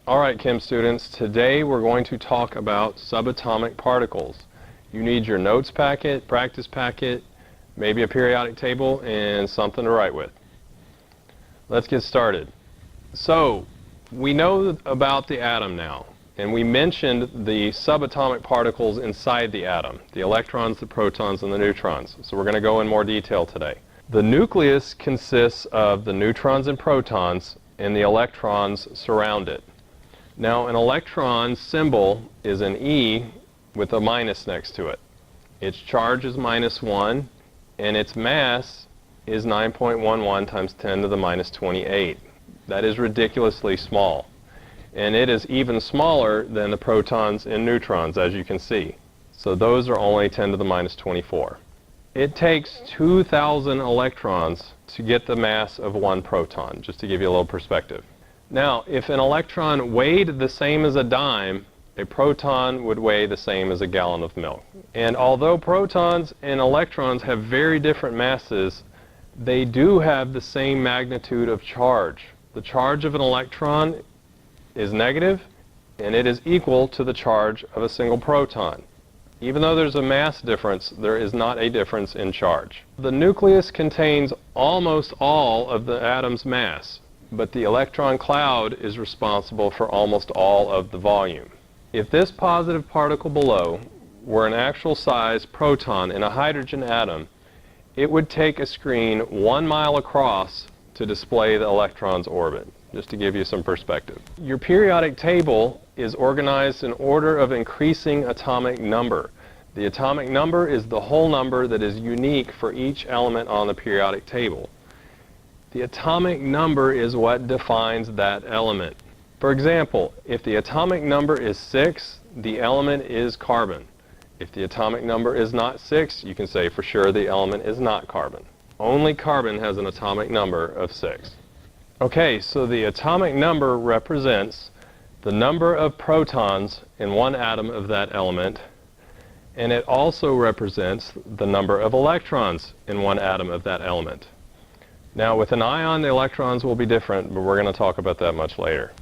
Alright, Chem students, today we're going to talk about subatomic particles. You need your notes packet, practice packet, maybe a periodic table, and something to write with. Let's get started. So, we know about the atom now, and we mentioned the subatomic particles inside the atom, the electrons, the protons, and the neutrons. So we're going to go in more detail today. The nucleus consists of the neutrons and protons, and the electrons surround it. Now, an electron symbol is an E with a minus next to it. Its charge is -1, and its mass is 9.11 times 10 to the minus 28. That is ridiculously small. And it is even smaller than the protons and neutrons, as you can see. So those are only 10 to the minus 24. It takes 2,000 electrons to get the mass of one proton, just to give you a little perspective. Now, if an electron weighed the same as a dime, a proton would weigh the same as a gallon of milk. And although protons and electrons have very different masses, they do have the same magnitude of charge. The charge of an electron is negative, and it is equal to the charge of a single proton. Even though there's a mass difference, there is not a difference in charge. The nucleus contains almost all of the atom's mass, but the electron cloud is responsible for almost all of the volume. If this positive particle below were an actual size proton in a hydrogen atom, it would take a screen 1 mile across to display the electron's orbit, just to give you some perspective. Your periodic table is organized in order of increasing atomic number. The atomic number is the whole number that is unique for each element on the periodic table. The atomic number is what defines that element. For example, if the atomic number is 6, the element is carbon. If the atomic number is not 6, you can say for sure the element is not carbon. Only carbon has an atomic number of 6. Okay, so the atomic number represents the number of protons in one atom of that element, and it also represents the number of electrons in one atom of that element. Now, with an ion, the electrons will be different, but we're going to talk about that much later.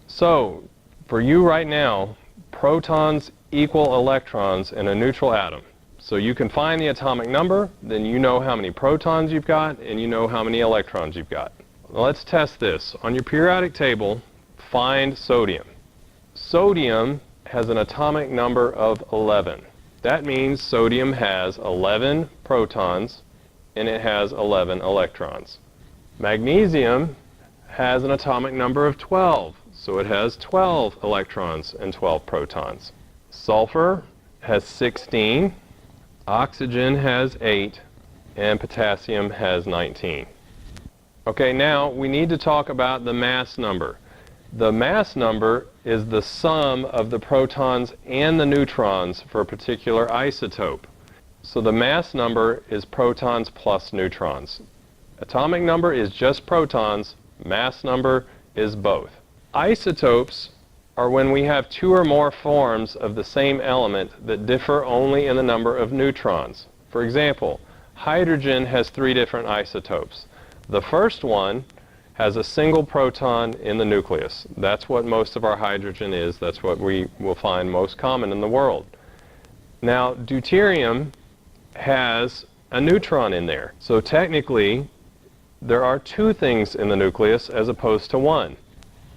So, for you right now, protons equal electrons in a neutral atom. So you can find the atomic number, then you know how many protons you've got, and you know how many electrons you've got. Let's test this. On your periodic table, find sodium. Sodium has an atomic number of 11. That means sodium has 11 protons, and it has 11 electrons. Magnesium has an atomic number of 12, so it has 12 electrons and 12 protons. Sulfur has 16, oxygen has 8, and potassium has 19. Okay, now we need to talk about the mass number. The mass number is the sum of the protons and the neutrons for a particular isotope. So the mass number is protons plus neutrons. Atomic number is just protons, mass number is both. Isotopes are when we have two or more forms of the same element that differ only in the number of neutrons. For example, hydrogen has 3 different isotopes. The first one has a single proton in the nucleus. That's what most of our hydrogen is. That's what we will find most common in the world. Now, deuterium has a neutron in there. So technically, there are 2 things in the nucleus as opposed to 1.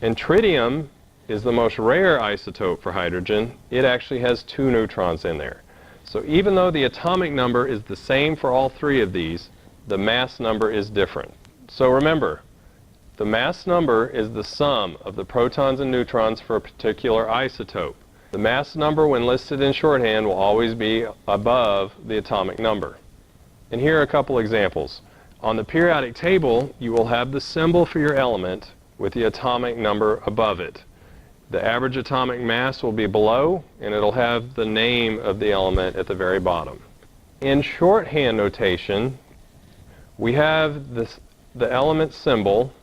And tritium is the most rare isotope for hydrogen. It actually has 2 neutrons in there. So even though the atomic number is the same for all 3 of these, the mass number is different. So remember, the mass number is the sum of the protons and neutrons for a particular isotope. The mass number, when listed in shorthand, will always be above the atomic number. And here are a couple examples. On the periodic table, you will have the symbol for your element with the atomic number above it. The average atomic mass will be below, and it'll have the name of the element at the very bottom. In shorthand notation, we have the element symbol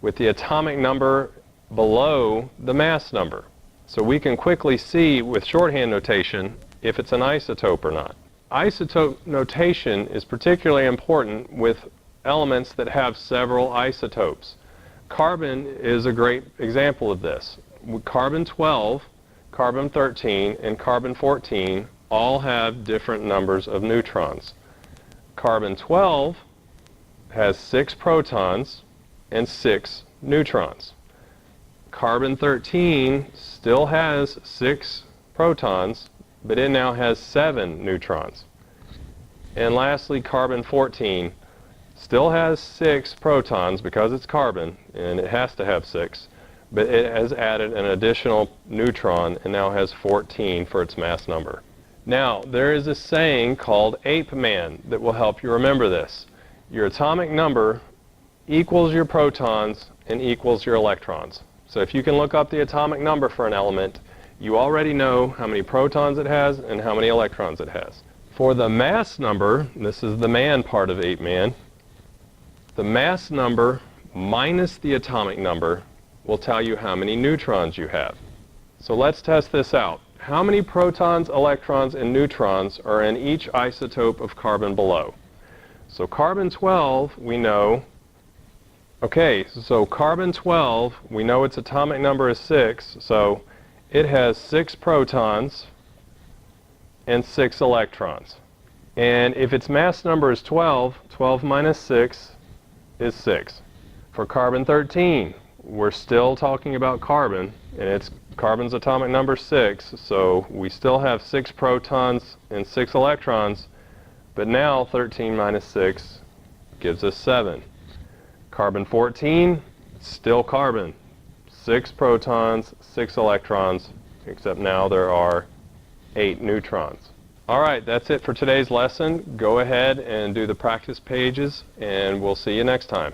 with the atomic number below the mass number. So we can quickly see with shorthand notation if it's an isotope or not. Isotope notation is particularly important with elements that have several isotopes. Carbon is a great example of this. carbon-12, carbon-13, and carbon-14 all have different numbers of neutrons. Carbon-12 has 6 protons and 6 neutrons. Carbon-13 still has 6 protons, but it now has 7 neutrons. And lastly, carbon-14 still has 6 protons because it's carbon, and it has to have 6, but it has added an additional neutron and now has 14 for its mass number. Now, there is a saying called ape man that will help you remember this. Your atomic number equals your protons and equals your electrons. So if you can look up the atomic number for an element, you already know how many protons it has and how many electrons it has. For the mass number, this is the man part of ape man, the mass number minus the atomic number will tell you how many neutrons you have. So let's test this out. How many protons, electrons, and neutrons are in each isotope of carbon below? So carbon-12, we know, okay, so carbon-12, we know its atomic number is 6, so it has 6 protons and 6 electrons. And if its mass number is 12, 12 minus 6 is 6. For carbon-13, we're still talking about carbon, and carbon's atomic number is 6, so we still have 6 protons and 6 electrons, but now 13 minus 6 gives us 7. Carbon-14, still carbon, 6 protons, 6 electrons, except now there are 8 neutrons. Alright, that's it for today's lesson. Go ahead and do the practice pages, and we'll see you next time.